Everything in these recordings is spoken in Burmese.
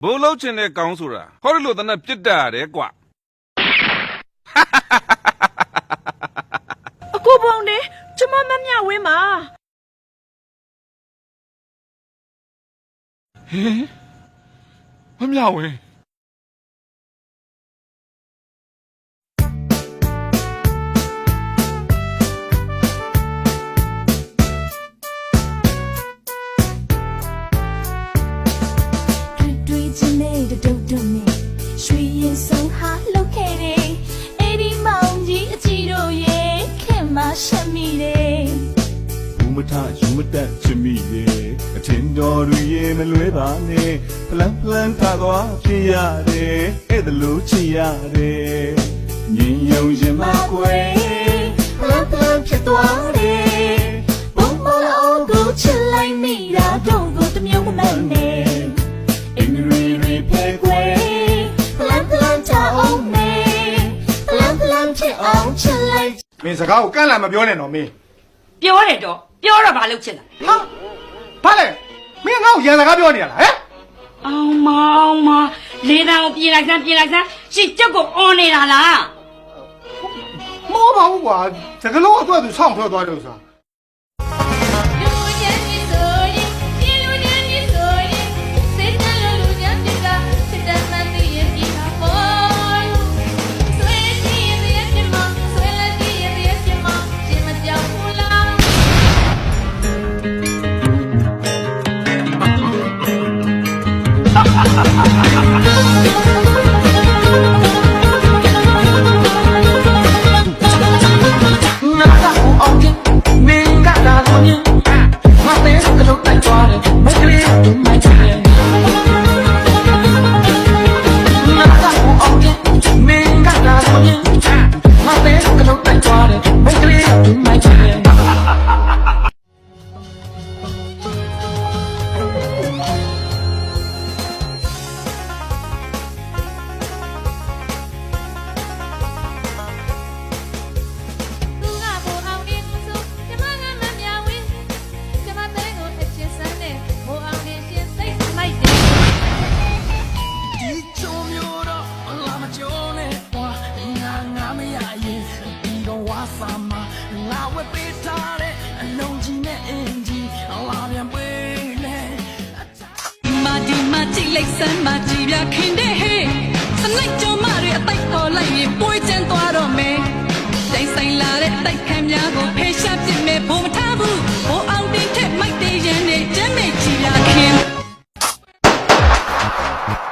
ဘိုးလုံးချင်တဲ့ကောင်းဆိုတာဟောဒီလိုတနက်ပြစ်တတ်ရတယ်ကွာအကိုပေါင်းနေကျမမမြဝင်းပါဟင်မမြဝင်းရွှေရင်ဆုံးဟာလှုပ်ခဲ့တယ်အဲ့ဒီမောင်ကြီးအကြည့်တို့ရဲ့ခင်မရှက်မိတယ်ဘူးမထယူမတက်ချင်မိရဲ့အထင်တော်တွေရဲ့မလွဲပါနဲ့ဖလန်ဖလန်ထသွားဖြစ်ရတယ်အဲ့ဒါလို့ချစ်ရတယ်ညင်ယုံရင်မကွယ်ဖလန်ဖလန်ဖြစ်သွားတယ်ဘုံမလာအောင်ကိုချစ်လိုက်မိတာတော့ကိုတမျိုးမမှန်နဲ့အင်းရီရီဖဲကွယ်မင်းစကားကိုကန့်လာမပြောနဲ့တော့မင်းပြောတယ်တော့ပြောတော့ဘာလုပ်ချင်လဲဟာဘာလဲမင်းငါ့ကိုရန်စကားပြောနေရလားဟဲ့အောင်မလေးတန်းကိုပြင်လိုက်စမ်းရှစ်ချက်ကိုအော်နေတာလားမောပါဘူးကွာစကလုံးအတွက်သူဆောင်းထွက်သွားတယ်ဆိုတာလိုက်စမ်းမကြည့်ပြခင်တဲ့ဟေးစလိုက်ကြမတွေအတိုက်တော်လိုက်ရင်ပွေးချမ်းသွားတော့မယ်တိုင်းဆိုင်လာတဲ့အတိုက်ခံများကိုဖေရှားပြစ်မယ်ဘုံမထားဘူးဘိုးအောင်တင်ထက်မိုက်တဲ့ရန်နဲ့ကျမ်းမဲ့ကြည့်ပြခင်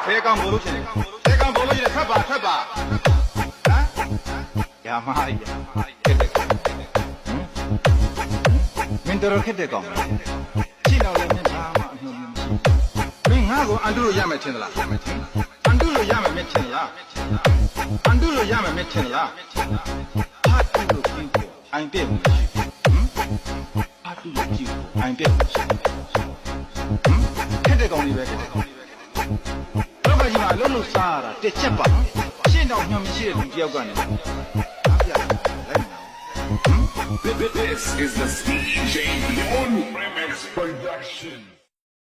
ဘယ်ကောင်ဘလို့ရှင်ဘယ်ကောင်ဘလို့ရှင်ထပ်ပါဟမ်ရာမဟာကြီးမင်းတော်ခက်တဲ့ကောင်ရှင်းတော့လည်းမင်းဘာမှအနှုံမင်းငါ့ကိုအန်တုလို့ရမယ်ထင်သလားအန်တုလို့ရမယ်မထင်လားအန်တုလို့ရမယ်မထင်လားဟာတူလို့ကြည့်ကိုအိုင်ပြည့်မရှိဟာတူလို့ကြည့်ကိုအိုင်ပြည့်မရှိခက်တဲ့ကောင်လေးပဲခက်တဲ့ကောင်လေးပဲလောကကြီးမှာအလုံးလို့စားရတာတစ်ချက်ပါရှင်းတော့ညွှန်မရှိတဲ့လူတယောက်ကနေအားပြလိုက်နော် This is the Steve J. Leon Remix Production.